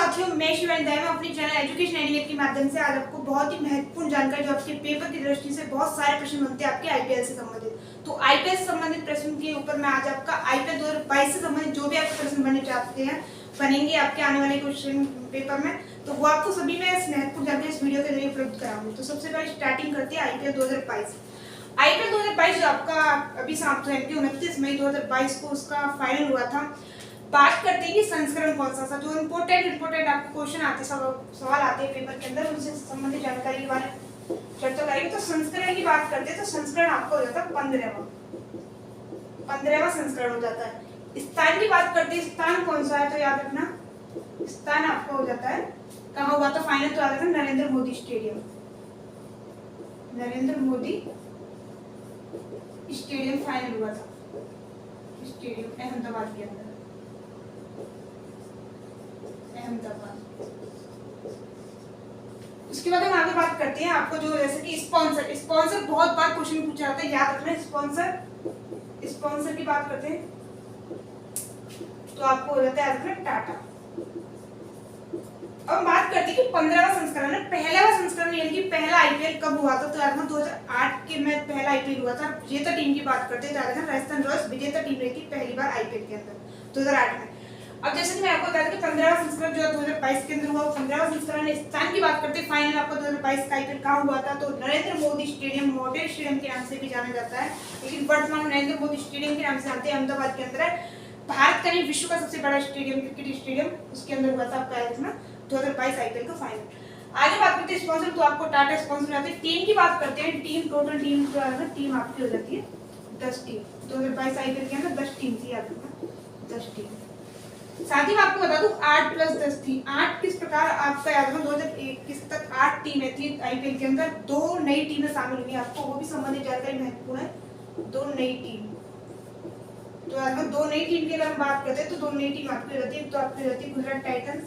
साथियों, मैं शिवानी दाई अपनी चैनल एजुकेशन एंड के माध्यम से आज आपको बहुत ही महत्वपूर्ण जानकारी जो आपके पेपर की दृष्टि से बहुत सारे प्रश्न बनते हैं आपके आईपीएल से संबंधित। तो आईपीएल से संबंधित प्रश्न के ऊपर मैं आज आपका आईपीएल 2022 से संबंधित जो भी आपके प्रश्न बनने चाहते हैं बनेंगे आपके आने वाले क्वेश्चन पेपर में, तो वो आपको सभी मैं इस महत्वपूर्ण जानकारी इस वीडियो के जरिए उपलब्ध कराऊंगी। तो सबसे पहले स्टार्टिंग करते हैं आईपीएल 2022। आईपीएल 2022 जो आपका अभी समाप्त हुआ है 29 मई 2022 को उसका फाइनल हुआ था। बात करते हैं कि संस्करण कौन सा था, जो इम्पोर्टेंट आपको क्वेश्चन आते सवाल आते हैं पेपर के अंदर, उनसे संबंधित जानकारी के बारे में चर्चा करेंगे। तो संस्करण की बात करते हैं तो संस्करण आपका हो जाता है 15वां संस्करण हो जाता है। स्थान की बात करते हैं, स्थान कौन सा है तो याद रखना, स्थान आपका हो जाता है कहाँ हुआ था फाइनल, तो याद रखना Narendra Modi stadium, Narendra Modi stadium final हुआ था, स्टेडियम अहमदाबाद के अंदर, अहमदाबाद। उसके बाद हम आगे बात करते हैं आपको जो जैसे कि स्पॉन्सर बहुत बार क्वेश्चन पूछा जाता है, याद रखना स्पॉन्सर की बात करते हैं तो आपको हो जाता है टाटा। अब बात करते हैं कि 15वां संस्करण है, पहला संस्करण यानी कि पहला आईपीएल कब हुआ था, तो याद रखना 2008 के में पहला आईपीएल हुआ था। विजेता टीम की बात करते हैं, याद रखना राजस्थान रॉयल्स विजेता टीम रही थी पहली बार आईपीएल के अंदर 2008 में। अब जैसे कि मैं आपको बता दूं कि 15वां संस्करण जो 2022 के अंदर हुआ, 15वां संस्करण है। स्थान की बात करते हैं, फाइनल आपका 2022 का आईपीएल कहां हुआ था, तो Narendra Modi stadium, model stadium के नाम से भी जाना जाता है, लेकिन वर्तमान नरेंद्र मोदी स्टेडियम के नाम से जानते हैं, अहमदाबाद के अंदर है। भारत का नहीं विश्व का सबसे बड़ा स्टेडियम, क्रिकेट स्टेडियम, उसके अंदर हुआ था आपका 2022 आईपीएल का फाइनल। आगे बात करते हैं स्पॉन्सर, तो आपको टाटा स्पॉन्सर आते हैं। टीम की बात करते हैं, टीम टोटल टीम जो है ना, टीम आपकी हो जाती है 10 टीम। 2022 आईपीएल के अंदर 10 टीम थी, याद रखना 10 टीम। साथ ही मैं आपको बता दूं 8 + 10 थी। 8 किस प्रकार आपका याद रखना 2021 तक 8 टीमें थी आईपीएल के अंदर, 2 नई टीमें शामिल हुई, आपको वो भी संबंधित जानकारी महत्वपूर्ण है। 2 नई टीम, तो याद रखना 2 नई टीम की अगर हम बात करते हैं तो 2 नई टीम आपकी रहती है, तो आपकी रहती है गुजरात टाइटंस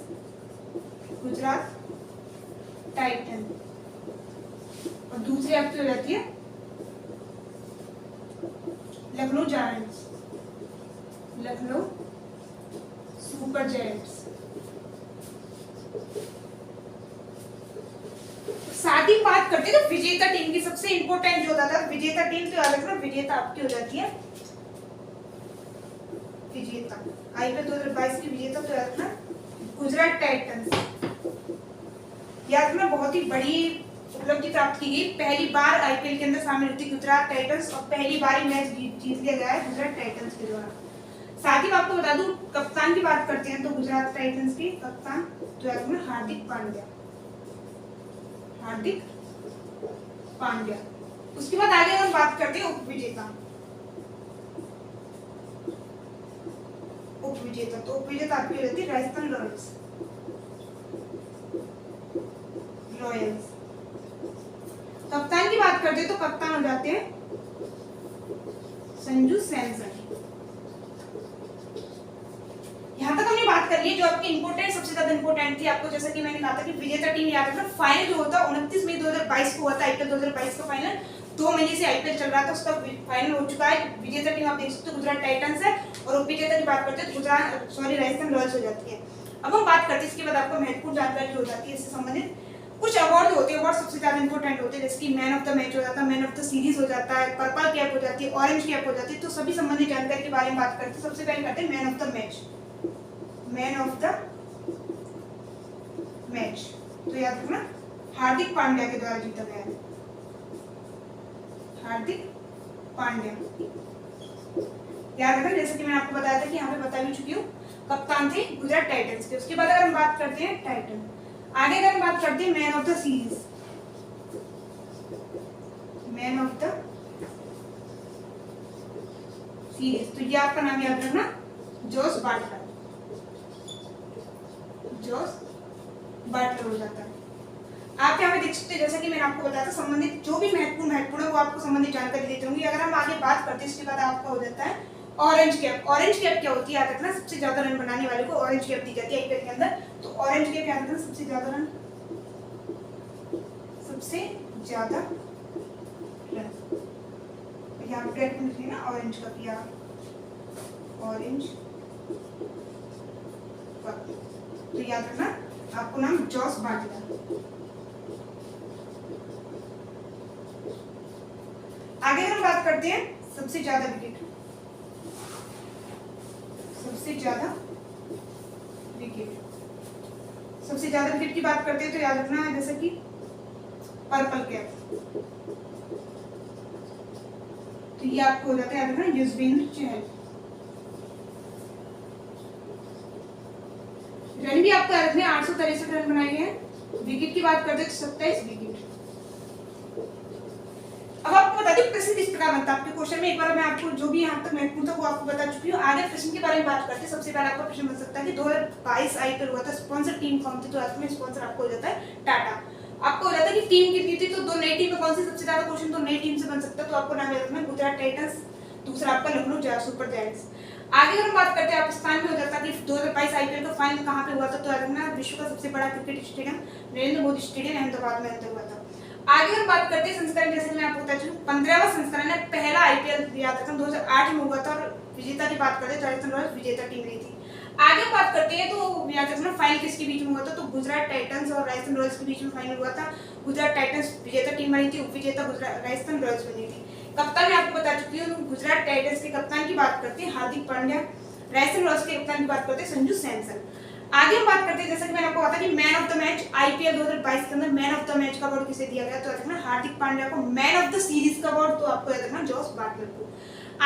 और दूसरी आपकी हो जाती है Lucknow giants, Lucknow super giants. साथ ही बात करते हैं तो विजेता टीम की, सबसे इंपॉर्टेंट जो होता था विजेता टीम, तो याद रखना विजेता आपकी हो जाती है विजेता आईपीएल 2022 की विजेता, तो याद रखना गुजरात टाइटंस। याद रखना बहुत ही बड़ी उपलब्धि प्राप्त की गई, पहली बार आईपीएल के अंदर शामिल होती गुजरात टाइटंस और पहली बार ही मैच जीत लिया गया है गुजरात टाइटंस के द्वारा। साथ ही आपको बता दूं कप्तान की बात करते हैं तो गुजरात टाइटंस की कप्तान जो है हार्दिक पांड्या। उसके बाद आगे हम बात करते हैं उपविजेता, तो उपविजेता आपकी रहती है राजस्थान रॉयल्स। कप्तान की बात करते हैं तो कप्तान हो जाते हैं संजू सैमसन। यहाँ तक हमने बात कर ली जो आपकी इंपोर्टेंट सबसे ज्यादा इंपोर्टेंट थी आपको, जैसा कि मैंने कहा था कि विजेता टीम याद रखना। फाइनल जो होता 29 मई 2022 को हुआ था आईपीएल 2022 का फाइनल, 2 महीने से आईपीएल चल रहा था, उसका फाइनल हो चुका है। विजेता टीम आप देख सकते हो गुजरात टाइटंस है और उपविजेता की बात करते हैं राजस्थान रॉयल्स हो जाती है। अब हम बात करते हैं इसके बाद आपको महत्वपूर्ण जानकारी जो हो जाती है इससे संबंधित कुछ अवार्ड होते हैं, अवार्ड सबसे ज्यादा इंपॉर्टेंट होते हैं, जैसे कि मैन ऑफ द मैच हो जाता है, मैन ऑफ द सीरीज हो जाता है, पर्पल कैप हो जाती है, ऑरेंज कैप हो जाती है। तो सभी संबंधित जानकारी के बारे में बात करते हैं। सबसे पहले करते हैं मैन ऑफ द मैच, तो याद रखना हार्दिक पांड्या के द्वारा जीता गया है, हार्दिक पांड्या। याद रखना जैसे कि मैंने आपको बताया था कि यहाँ पे बता भी चुकी हूँ, कप्तान थे गुजरात टाइटंस के। उसके बाद अगर हम बात करते हैं टाइटन, आगे अगर हम बात करते हैं मैन ऑफ द सीरीज, तो ये आपका नाम याद रखना जोस बाटलर हो जाता है। आप यहाँ पे देख सकते हैं जैसा कि मैंने आपको बताया था संबंधित जो भी महत्वपूर्ण है वो आपको संबंधित जानकारी देते होंगे। अगर हम आगे बात करते हैं इसके बाद आपका हो जाता है ऑरेंज कैप। ऑरेंज कैप क्या होती है याद रखना, सबसे ज्यादा रन बनाने वाले को ऑरेंज कैप दी जाती है आईपीएल के अंदर। तो ऑरेंज कैप याद रखना सबसे ज्यादा रन यहाँ पे ना ऑरेंज कप या ऑरेंज कप, तो याद रखना आपको नाम जॉस बाटलर। आगे हम बात करते हैं सबसे ज्यादा विकेट, सबसे ज्यादा विकेट की बात करते हैं तो याद रखना है जैसे कि पर्पल कैप, तो ये आपको हो जाता है याद रखना युजवेंद्र चहल। रन भी आपको याद रखना 863 रन बनाए गए हैं। विकेट की बात करते हैं 27 विकेट। अब आपको बता दूं प्रश्न किस प्रकार बनता है आपके क्वेश्चन में। एक बार मैं आपको जो भी यहाँ तक महत्वपूर्ण था वो आपको बता चुकी हूँ। आगे प्रश्न के बारे में बात करते हैं। सबसे पहले आपका प्रश्न बन सकता है कि 2022 आईपीएल हुआ था, स्पॉन्सर टीम कौन थी? तो आज में स्पॉन्सर आपको हो जाता है टाटा। आपको हो जाता है कि टीम कितनी थी, तो दो नई टीम में कौन सी सबसे ज्यादा क्वेश्चन तो नई टीम से बन सकता है, तो आपको नाम याद रखना गुजरात टाइटंस, दूसरा आपका लखनऊ सुपर जायंट्स। आगे हम बात करते हैं आप स्थान में हो जाता है कि 2022 आईपीएल का फाइनल कहाँ पे हुआ था, तो याद रखना विश्व का सबसे बड़ा cricket stadium Narendra Modi stadium Ahmedabad में अंदर हुआ था। आगे हम बात करते हैं संस्करण, जैसे मैं आपको बता चुकी हूँ 15वां संस्करण है। पहला आईपीएल याद रखना 2008 में हुआ था और विजेता की बात करते हैं राजस्थान रॉयल्स विजेता टीम रही थी। आगे बात करते हैं तो याद रखना फाइनल किसके बीच में हुआ था, तो गुजरात टाइटंस और राजस्थान रॉयल्स के बीच में फाइनल हुआ था। गुजरात टाइटंस विजेता टीम बनी थी, उपविजेता राजस्थान रॉयल्स बनी थी। कप्तान मैं आपको बता चुकी हूँ, गुजरात टाइटंस के कप्तान की बात करते हैं हार्दिक पांड्या, राजस्थान रॉयल्स के कप्तान की बात करते हैं संजू सैमसन। आगे हम बात करते हैं जैसा कि मैंने आपको बताया कि man of the match IPL 2022 के अंदर मैन ऑफ द मैच का अवार्ड किसे दिया गया, तो याद रखना हार्दिक पांड्या को। मैन ऑफ द सीरीज का अवार्ड तो आपको याद रखना जॉस बाटलर को।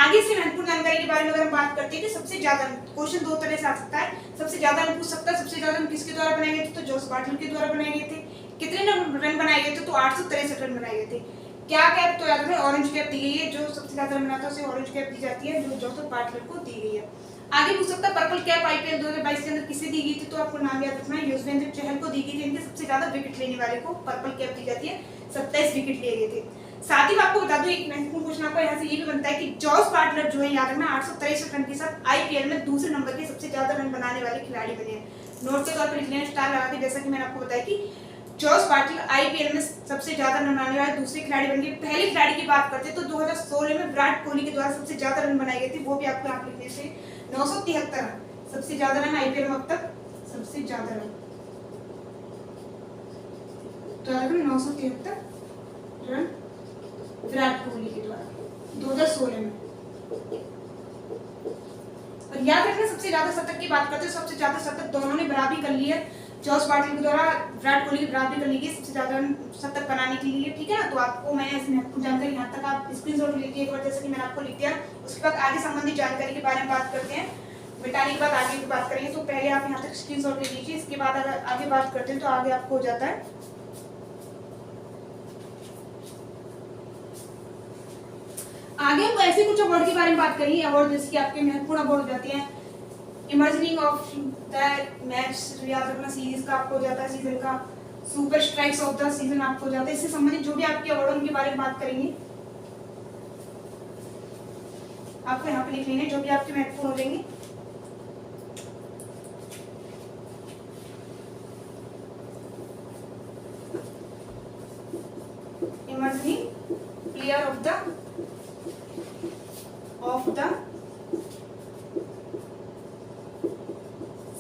आगे से महत्वपूर्ण जानकारी के बारे में अगर हम बात करते हैं कि सबसे ज्यादा क्वेश्चन दो तरह से आ सकता है, सबसे ज्यादा रन पूछ सकता है। सबसे ज्यादा रन किसके द्वारा बनाए गए थे, तो जॉस बाटलर के द्वारा बनाए गए थे। कितने रन बनाए गए थे, तो 863 रन बनाए गए थे। क्या कैप, तो याद रखना ऑरेंज कैप दी गई है, जो सबसे ज्यादा रन बनाता है उसे ऑरेंज कैप दी जाती है, जो जॉस बाटलर को दी गई है। आगे पूछ सकता है पर्पल कैप आईपीएल 2022 के अंदर किसे दी गई थी, तो आपको नाम याद रखना है युजवेंद्र चहल को दी गई थी। इनके सबसे ज्यादा विकेट लेने वाले को पर्पल कैप दी जाती है, 27 विकेट लिए गए थे। साथ ही मैं आपको बता दूं एक महत्वपूर्ण क्वेश्चन आपको यहाँ से ये भी बनता है कि जॉस बाटलर जो है याद रखना 863 रन के साथ आईपीएल में दूसरे नंबर के सबसे ज्यादा रन बनाने वाले खिलाड़ी बने हैं। नोट के तौर पर लिख लेना स्टार लगा के, जैसा कि मैंने आपको बताया कि जॉस बाटलर आईपीएल में सबसे ज्यादा रन बनाने वाले दूसरे खिलाड़ी बन गए। पहले खिलाड़ी की बात करते हैं तो 2016 में विराट कोहली के द्वारा सबसे ज्यादा रन बनाए गए थे, वो भी आपको यहाँ लिखने से 973 रन, सबसे ज्यादा रन आईपीएल में अब तक सबसे ज्यादा रन, तो 973 रन विराट कोहली के द्वारा 2016 में। और याद रखना सबसे ज्यादा शतक की बात करते हैं, सबसे ज्यादा शतक दोनों ने बराबरी कर ली है। जॉस बाटलर के द्वारा विराट कोहली की बराबरी कर ली गई सबसे ज्यादा शतक बनाने के लिए, ठीक है ना। तो आपको मैंने ऐसी महत्वपूर्ण जानकारी यहाँ तक आप स्क्रीनशॉट लीजिए एक बार, जैसे कि मैंने आपको लिख दिया। उसके बाद आगे संबंधित जानकारी के बारे में बात करते हैं, मिटाने के बाद आगे की बात करेंगे। तो पहले आप यहाँ तक स्क्रीनशॉट ले लीजिए, इसके बाद अगर आगे बात करते हैं तो आगे आपको हो जाता है आगे हम ऐसे कुछ अवार्ड के बारे में बात करेंगे। अवार्ड जैसे कि आपके महत्वपूर्ण अवार्ड हो जाते हैं इमर्जिंग ऑफ द मैच याद रखना सीरीज का आपको हो जाता है, सीजन का super strikes of the season आपको हो जाता है। इससे संबंधित जो भी आपके अवार्ड उनके बारे में बात करेंगे, आपको यहाँ पे लिख लेंगे जो भी आपके महत्वपूर्ण हो जाएंगे। Emerging player of the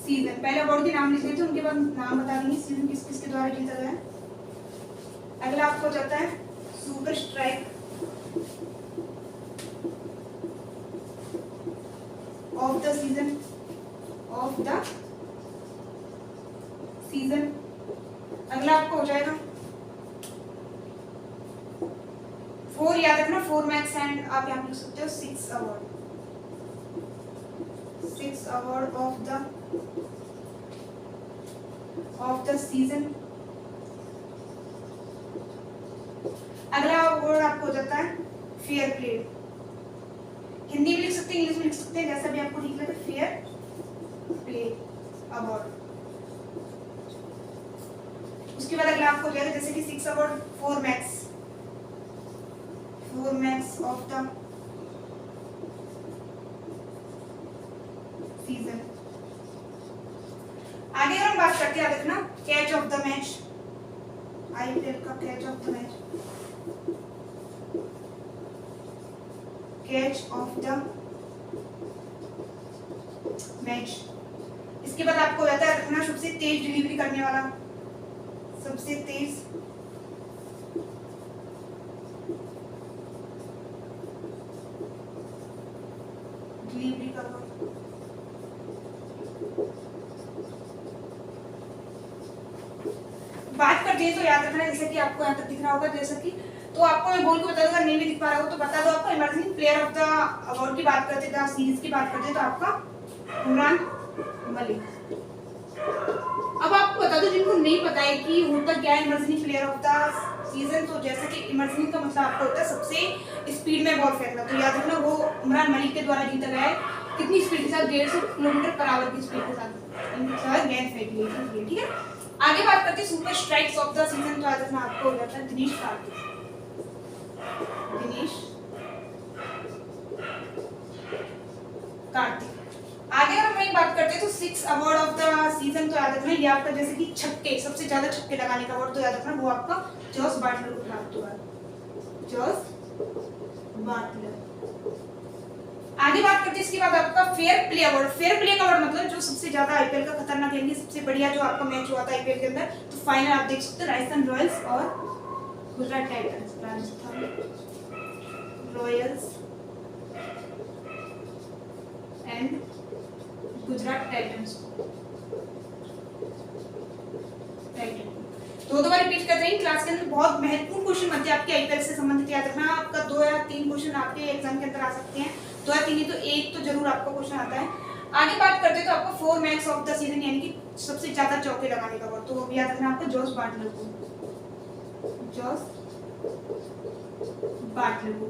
season, पहले अवार्ड के नाम लिख लेते हैं, उनके बाद नाम बता देंगे सीजन किस किस के द्वारा जीता गया है। अगला आपको हो जाता है super strike off the season, अगला आपको हो जाएगा 4, याद रखना 4 मैक्स एंड आप यहाँ लिख सकते हो 6 अवार्ड ऑफ द सीजन। अगला अवार्ड आपको हो जाता है फेयर प्ले, हिंदी में लिख सकते हैं, इंग्लिश में लिख सकते हैं, जैसा भी आपको ठीक लगे, फेयर प्ले अवार्ड। उसके बाद अगला आपको हो जाएगा जैसे कि 6 award 4 max of the season. आगे हम बात करते हैं, देखना catch of the match, IPL का कैच ऑफ द मैच, इसके बाद आपको रहता है रखना सबसे तेज डिलीवरी करने वाला, सबसे तेज डिलीवरी का वर्ड। बात करते हैं तो याद रखना, जैसे कि आपको यहाँ तक दिख रहा होगा, जैसे कि तो आपको मैं बोल के बता दूंगा, नहीं भी दिख पा रहा हो तो बता दो आपको। Emerging player of the award की बात करते थे, सीरीज की बात करते तो आपका उमरान मलिक। अब आपको बता दो जिनको नहीं पता है कि होता क्या है emerging player of the season, तो जैसे कि इमर्जिंग का मतलब आपको होता है सबसे स्पीड में बॉल फेंकना, तो याद रखना वो उमरान मलिक के द्वारा जीता गया है। कितनी स्पीड के साथ? 150 किलोमीटर पर आवर की स्पीड के साथ गेंद फेंक ली, ठीक है। आगे बात करते हैं super strikes of the season, तो याद रखना आपको हो जाता है दिनेश कार्तिक, दिनेश कार्तिक। आगे अगर हम बात करते हैं तो 6 अवार्ड ऑफ द सीजन, तो याद रखना ये आपका जैसे कि छक्के, सबसे ज्यादा छक्के लगाने का अवार्ड, तो याद रखना वो आपका जॉस बाटलर को प्राप्त हुआ, जॉस बाटलर। आगे बात करते हैं इसके बाद आपका fair play award. Fair play का अवार्ड मतलब जो सबसे ज्यादा आईपीएल का खतरनाक यानी सबसे बढ़िया जो आपका मैच हुआ था आईपीएल के अंदर, तो फाइनल आप देख सकते हो राजस्थान रॉयल्स और Gujarat Titans, Rajasthan Royals and Gujarat Titans. दो बार रिपीट कर रहे हैं क्लास के अंदर, बहुत महत्वपूर्ण क्वेश्चन बनते हैं आपके आईपीएल से संबंधित, याद रखना आपका 2 या 3 क्वेश्चन आपके एग्जाम के अंदर आ सकते हैं, 2 या 3 ही तो एक तो जरूर आपका क्वेश्चन आता है। आगे बात करते हैं तो आपको 4 मैक्स ऑफ द सीजन यानी कि सबसे ज्यादा चौके लगाने का वर्ड, तो वो भी याद रखना आपको जॉस बाटलर को, जॉस बाटलर को।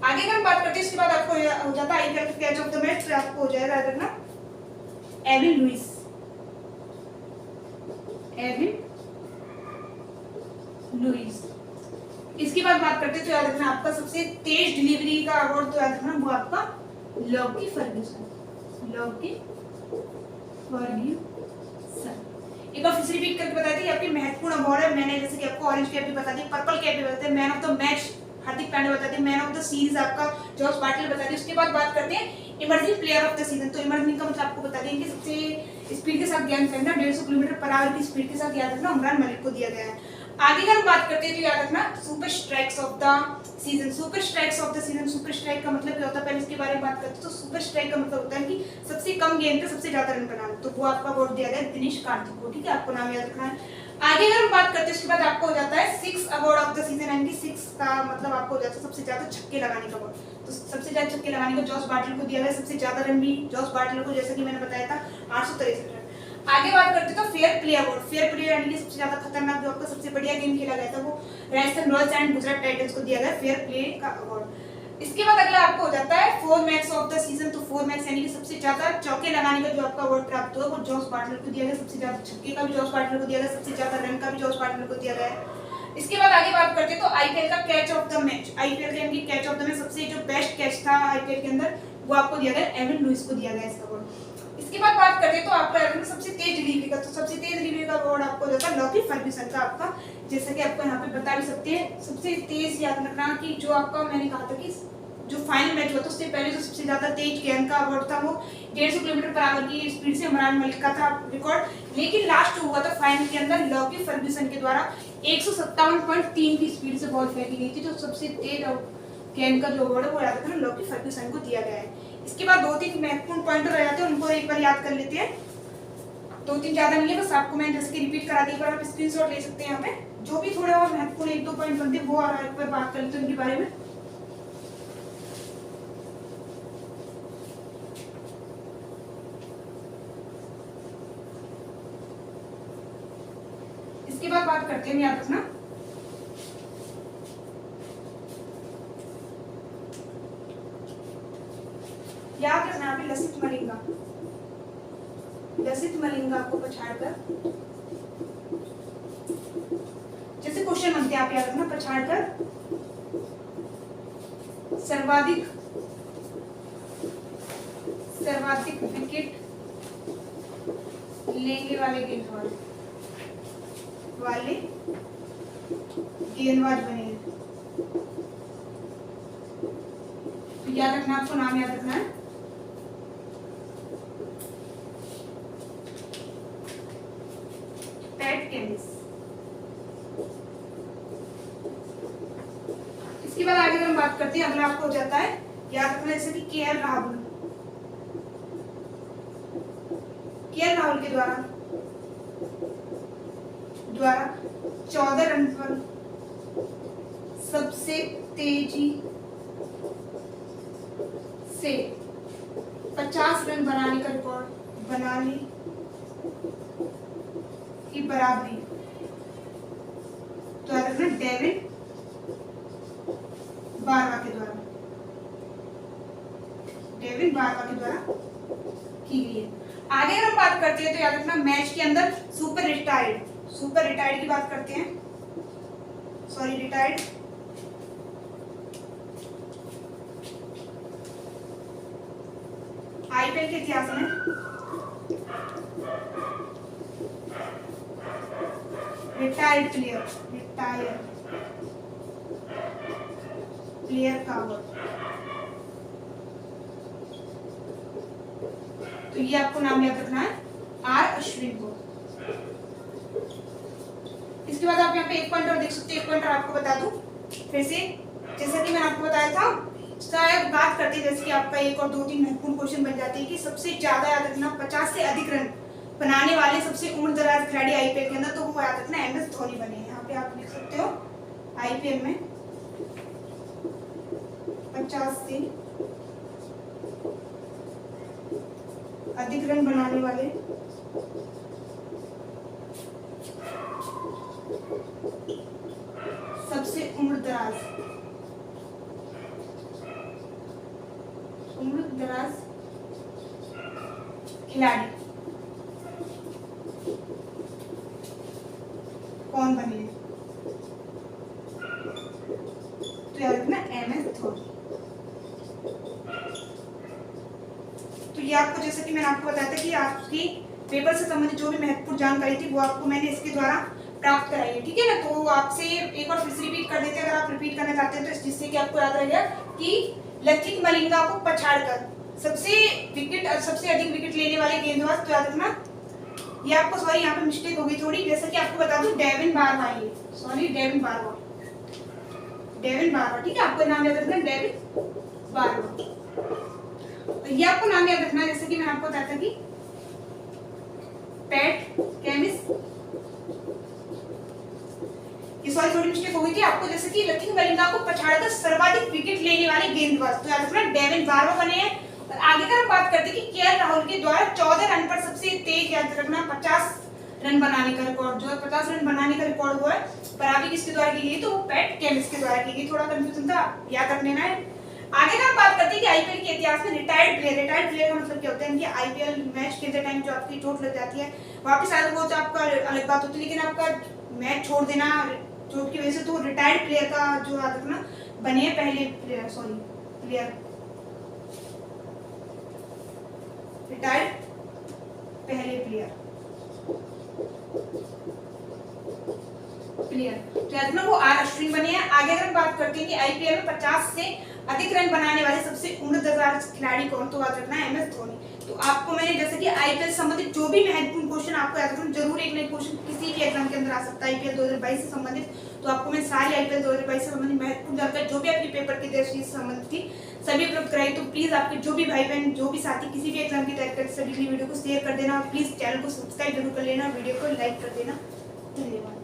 आगे अगर हम बात करते हैं इसके बाद आपको हो जाता है आईपीएल का कैच ऑफ द मैच, तो आपको हो जाएगा याद रखना एविन लुइस, एविन लुइस। इसके बाद बात करते हैं तो याद रखना आपका सबसे तेज डिलीवरी का अवार्ड, तो याद रखना वो आपका लॉकी फर्ग्यूसन, लॉकी फर्ग्यूसन। एक बार फिर से रिपीट करके बता दी आपके महत्वपूर्ण अवार्ड है, मैंने जैसे कि आपको ऑरेंज कैप भी बता दी, पर्पल कैप भी बता दी, man of the match Hardik Pandya बता दी, मैन ऑफ द सीरीज आपका जॉस बाटलर बता दी। उसके बाद बात करते हैं emerging player of the season, तो इमर्जिंग का मतलब आपको बता देंगे सबसे स्पीड के साथ गेंद फेंकना 150 किलोमीटर पर आवर की स्पीड के साथ, याद रखना उमरान मलिक को दिया गया है। आगे अगर हम बात करते हैं तो याद रखना super strikes of the season, super strikes of the season. Super strike का मतलब क्या होता है, पहले इसके बारे में बात करते हैं, तो सुपर स्ट्राइक का मतलब होता है कि सबसे कम गेंद पे सबसे ज्यादा रन बनाना, तो वो आपका अवार्ड दिया गया दिनेश कार्तिक को, ठीक है, आपको नाम याद रखना है। आगे अगर हम बात करते हैं उसके बाद आपको हो जाता है 6 अवार्ड ऑफ द सीजन, यानी कि 6 का मतलब आपको हो जाता है सबसे ज्यादा छक्के लगाने का अवार्ड, तो सबसे ज्यादा छक्के लगाने को जॉस बाटलर को दिया गया, सबसे ज्यादा रन भी जॉस बाटलर को, जैसा कि मैंने बताया था 863 रन। आगे बात करते हैं तो fair play award, fair play यानी कि सबसे ज्यादा खतरनाक जो आपका सबसे बढ़िया गेम खेला गया था वो Rajasthan Royals and Gujarat Titans को दिया गया फेयर प्ले का अवार्ड। इसके बाद अगला आपको हो जाता है 4 मैक्स ऑफ द सीजन, तो 4 मैक्स यानी कि सबसे ज्यादा चौके लगाने का जो आपका अवार्ड प्राप्त हुआ वो जॉस बाटलर को दिया गया, सबसे ज्यादा छक्के का भी जॉस बाटलर को दिया गया, सबसे ज्यादा रन का भी जॉस बाटलर को दिया गया है। इसके बाद आगे बात करते हैं तो आईपीएल का catch of the match, IPL का यानी कि कैच ऑफ द मैच सबसे जो बेस्ट कैच था आईपीएल के अंदर वो आपको दिया गया एविन लुइस को दिया गया इसका अवार्ड। इसके बाद बात करते हैं तो आपका सबसे तेज डिलीवरी का, तो सबसे तेज डिलीवरी का अवार्ड आपको देता है लॉकी फर्ग्यूसन का आपका, जैसा कि आपको यहाँ पे बता भी सकते हैं। सबसे तेज याद रखना कि जो आपका मैंने कहा था कि जो फाइनल मैच हुआ था उससे पहले जो सबसे ज्यादा तेज गेंद का अवार्ड था वो 150 किलोमीटर पर आवर की स्पीड से उमरान मलिक का था रिकॉर्ड, लेकिन लास्ट हुआ था फाइनल के अंदर लॉकी फर्ग्यूसन के द्वारा 157.3 की स्पीड से बॉल फेंकी गई थी, तो सबसे तेज गेंद का जो अवार्ड है वो याद रखना लॉकी फर्ग्यूसन को दिया गया है। इसके बाद 2-3 महत्वपूर्ण पॉइंट रह जाते हैं, उनको एक बार याद कर लेते हैं, 2-3 ज्यादा नहीं है, बस आपको मैं जैसे कि रिपीट करा दी, एक बार आप स्क्रीनशॉट ले सकते हैं यहाँ पे, जो भी थोड़े और महत्वपूर्ण 1-2 पॉइंट बनते हैं वो और एक बार बात कर लेते हैं उनके बारे में। इसके बाद बात करते हैं, याद रखना याद रखना अभी लसित मलिंगा को पछाड़कर, जैसे क्वेश्चन बनते हैं आप याद रखना, पछाड़कर सर्वाधिक विकेट लेने वाले गेंदबाज बने, तो याद रखना आपको नाम याद रखना है केमिस। इसके बाद आगे हम बात करते हैं, अगला आपको हो जाता है याद रखना जैसे कि के.एल. राहुल के द्वारा 14 रन पर सबसे तेजी से 50 रन बनाने का रिकॉर्ड बनाने की बराबरी तो याद रखना डेविड बारवा के द्वारा की गई है। आगे अगर हम बात करते हैं तो याद रखना मैच के अंदर सुपर रिटायर्ड की बात करते हैं, रिटायर्ड आईपीएल के इतिहास में रिटायर्ड प्लेयर का अवार्ड, तो ये आपको नाम याद रखना है आर अश्विन को। इसके बाद आप यहाँ पे एक पॉइंटर देख सकते हैं, एक पॉइंटर आपको बता दूं फिर से, जैसा कि मैंने आपको बताया था शायद बात करते हैं जैसे कि आपका एक और 2-3 महत्वपूर्ण क्वेश्चन बन जाते हैं कि सबसे ज्यादा याद रखना 50 से अधिक रन बनाने वाले सबसे उम्रदराज खिलाड़ी आईपीएल के अंदर, तो वो याद रखना एम एस धोनी बने हैं। यहाँ पे आप लिख सकते हो आईपीएल में 50 से अधिक रन बनाने वाले सबसे उम्रदराज खिलाड़ी कौन बने हैं, तो याद रखना एम एस धोनी। तो ये आपको जैसे कि मैंने आपको बताया था कि आपकी पेपर से संबंधित जो भी महत्वपूर्ण जानकारी थी वो आपको मैंने इसके द्वारा प्राप्त कराई है, ठीक है ना। तो आपसे एक बार फिर से रिपीट कर देते हैं, अगर आप रिपीट करना चाहते हैं तो जिससे कि आपको याद रहेगा कि लथित मलिंगा को पछाड़कर सबसे अधिक विकेट लेने वाले गेंदबाज, तो याद रखना ये आपको यहाँ पे मिस्टेक हो गई थोड़ी, जैसे कि आपको बता दूं डेविन बारवा, ठीक है, आपको नाम याद रखना डेविन बारवा। ये आपको नाम याद रखना जैसे कि मैंने आपको बताया था कि पैट केमिस, थोड़ी मिस्टेक हो गई थी आपको, जैसे कि लथित मलिंगा को पछाड़कर सर्वाधिक विकेट लेने वाले गेंदबाज, तो याद रखना डेविन बारवा बने हैं। और आगे का हम बात करते हैं कि के.एल. राहुल के द्वारा 14 रन पर सबसे तेज याद रखना 50 रन बनाने का रिकॉर्ड जो है 50 रन बनाने का रिकॉर्ड हुआ है, बराबरी किसके द्वारा की गई, तो वो पैट केमिस के द्वारा की गई। थोड़ा कंफ्यूजन था, याद रख लेना है। आगे का हम बात करते हैं कि आईपीएल के इतिहास में रिटायर्ड प्लेयर का मतलब क्या होता है कि आईपीएल मैच खेलते टाइम जो आपकी चोट लग जाती है वापस आने वो तो आपका अलग बात होती है, लेकिन आपका मैच छोड़ देना चोट की वजह से, तो रिटायर्ड प्लेयर का जो याद रखना बने हैं पहले प्लेयर रिटायर्ड पहले प्लेयर तो याद रखना वो आर अश्विन बने हैं। आगे अगर हम बात करते हैं कि आईपीएल में 50 से अधिक रन बनाने वाले सबसे उम्रदराज खिलाड़ी कौन, तो याद रखना एम एस धोनी। तो आपको मैंने जैसे कि आईपीएल संबंधित जो भी महत्वपूर्ण क्वेश्चन आपको याद रखना, जरूर एक नए क्वेश्चन किसी भी एग्जाम के अंदर आ सकता है आईपीएल 2022 से संबंधित, तो आपको मैं सारी आईपीएल 2022 से संबंधित महत्वपूर्ण जानकारी जो भी आपके पेपर की दृष्टि से संबंधित थी सभी उपलब्ध कराई। तो प्लीज आपके जो भी भाई बहन जो भी साथी किसी भी एग्जाम की तैयारी करते सभी वीडियो को शेयर कर देना और प्लीज चैनल को सब्सक्राइब जरूर कर लेना, वीडियो को लाइक कर देना। धन्यवाद।